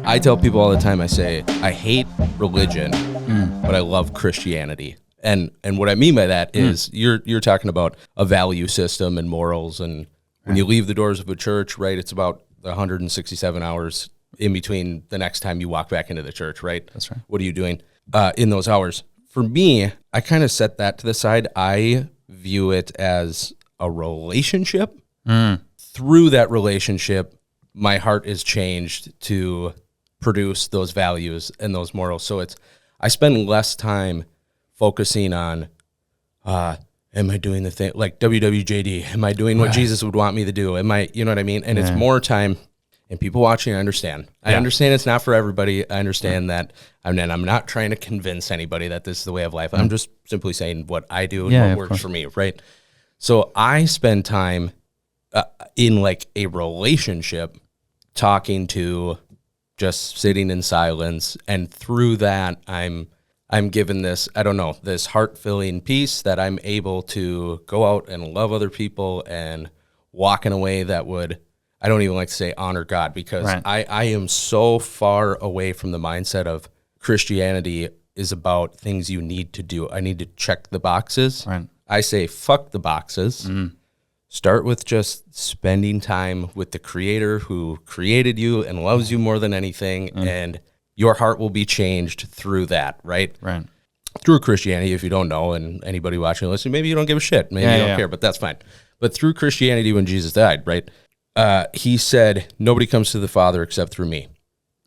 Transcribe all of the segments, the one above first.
I tell people all the time, I say, I hate religion, but I love Christianity. And what I mean by that is you're talking about a value system and morals. And when you leave the doors of a church, right, it's about 167 hours in between the next time you walk back into the church, right? That's right. What are you doing in those hours? For me, I kind of set that to the side. I view it as a relationship. Through that relationship, my heart is changed to produce those values and those morals. So I spend less time focusing on, am I doing the thing, like WWJD? Am I doing what Jesus would want me to do? Am I, you know what I mean? And it's more time, and people watching, I understand. I understand it's not for everybody. I understand that. And I'm not trying to convince anybody that this is the way of life. I'm just simply saying what I do and what works for me, right? So I spend time in like a relationship talking to, just sitting in silence, and through that I'm given this, I don't know, this heart-filling peace that I'm able to go out and love other people and walk in a way that would, I don't even like to say honor God, because I am so far away from the mindset of Christianity is about things you need to do. I need to check the boxes. I say fuck the boxes. Start with just spending time with the Creator who created you and loves you more than anything, and your heart will be changed through that, right? Through Christianity, if you don't know, and anybody watching and listening, maybe you don't give a shit. Maybe you don't care, but that's fine. But through Christianity, when Jesus died, right, he said, nobody comes to the Father except through me.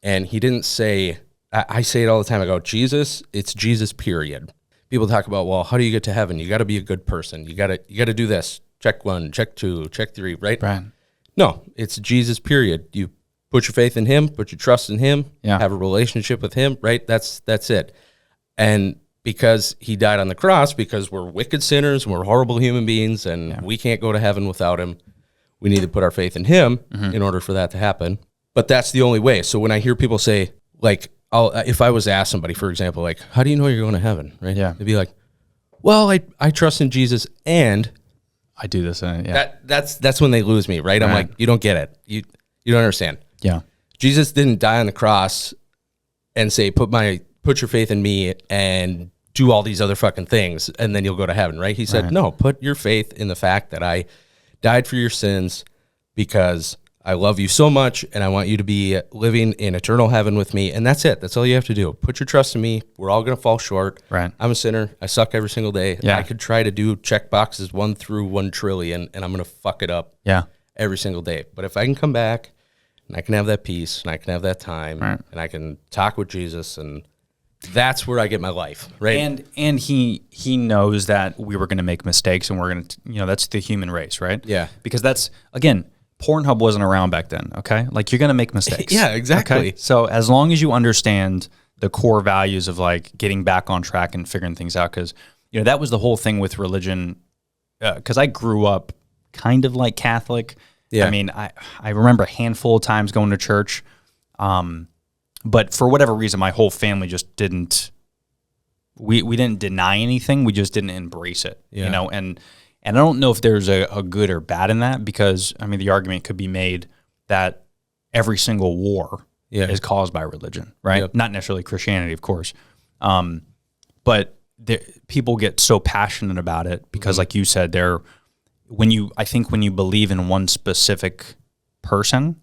And he didn't say, I say it all the time, I go, Jesus, it's Jesus, period. People talk about, well, how do you get to heaven? You got to be a good person. You got to do this. Check 1, check 2, check 3, right? No, it's Jesus, period. You put your faith in him, put your trust in him, have a relationship with him, right? That's it. And because he died on the cross, because we're wicked sinners and we're horrible human beings and we can't go to heaven without him, we need to put our faith in him in order for that to happen. But that's the only way. So when I hear people say, like, if I was to ask somebody, for example, like, how do you know you're going to heaven, right? They'd be like, well, I trust in Jesus and I do this. That's when they lose me, right? I'm like, you don't get it. You don't understand. Jesus didn't die on the cross and say, put your faith in me and do all these other fucking things, and then you'll go to heaven, right? He said, no, put your faith in the fact that I died for your sins because I love you so much, and I want you to be living in eternal heaven with me, and that's it. That's all you have to do. Put your trust in me. We're all going to fall short. I'm a sinner. I suck every single day. I could try to do check boxes 1 through 1 trillion, and I'm going to fuck it up every single day. But if I can come back, and I can have that peace, and I can have that time, and I can talk with Jesus, and that's where I get my life, right? And he knows that we were going to make mistakes, and we're going to, that's the human race, right? Because that's, again, Pornhub wasn't around back then, okay? Like, you're going to make mistakes. Exactly. Okay? So as long as you understand the core values of, like, getting back on track and figuring things out, because, that was the whole thing with religion, because I grew up kind of like Catholic. I mean, I remember a handful of times going to church, but for whatever reason, my whole family just didn't, we didn't deny anything, we just didn't embrace it, And I don't know if there's a good or bad in that, because, I mean, the argument could be made that every single war is caused by religion, right? Not necessarily Christianity, of course. But people get so passionate about it because, like you said, I think when you believe in one specific person,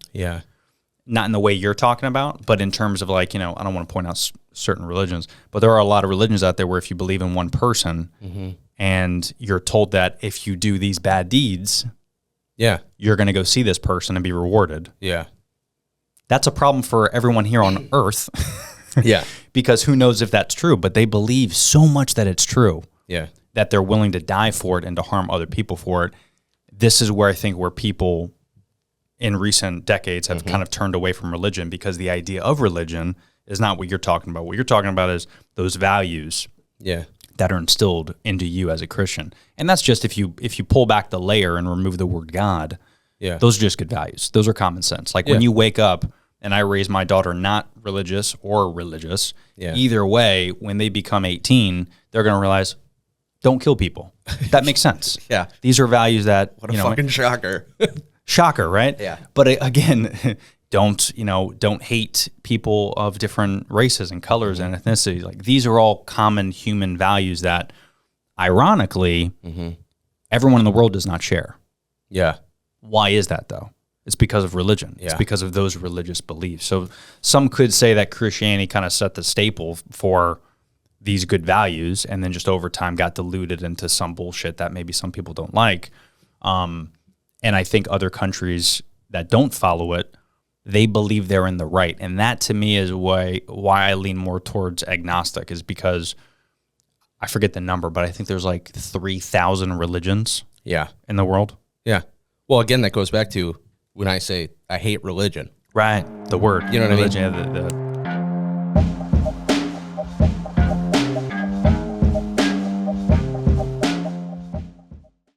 not in the way you're talking about, but in terms of, like, I don't want to point out certain religions, but there are a lot of religions out there where if you believe in one person, and you're told that if you do these bad deeds, you're going to go see this person and be rewarded. That's a problem for everyone here on earth. Because who knows if that's true, but they believe so much that it's true. That they're willing to die for it and to harm other people for it. This is where I think where people in recent decades have kind of turned away from religion, because the idea of religion is not what you're talking about. What you're talking about is those values that are instilled into you as a Christian. And that's just if you pull back the layer and remove the word God, those are just good values. Those are common sense. Like when you wake up, and I raise my daughter not religious or religious, either way, when they become 18, they're going to realize, don't kill people. That makes sense. These are values that, what a fucking shocker. Shocker, right? Yeah. But again, don't hate people of different races and colors and ethnicities. Like, these are all common human values that, ironically, everyone in the world does not share. Yeah. Why is that, though? It's because of religion. Yeah. It's because of those religious beliefs. So some could say that Christianity kind of set the staple for these good values, and then just over time got diluted into some bullshit that maybe some people don't like. And I think other countries that don't follow it, they believe they're in the right. And that, to me, is why I lean more towards agnostic, is because I forget the number, but I think there's like 3,000 religions in the world. Yeah. Well, again, that goes back to when I say I hate religion. Right. The word. You know what religion, I mean?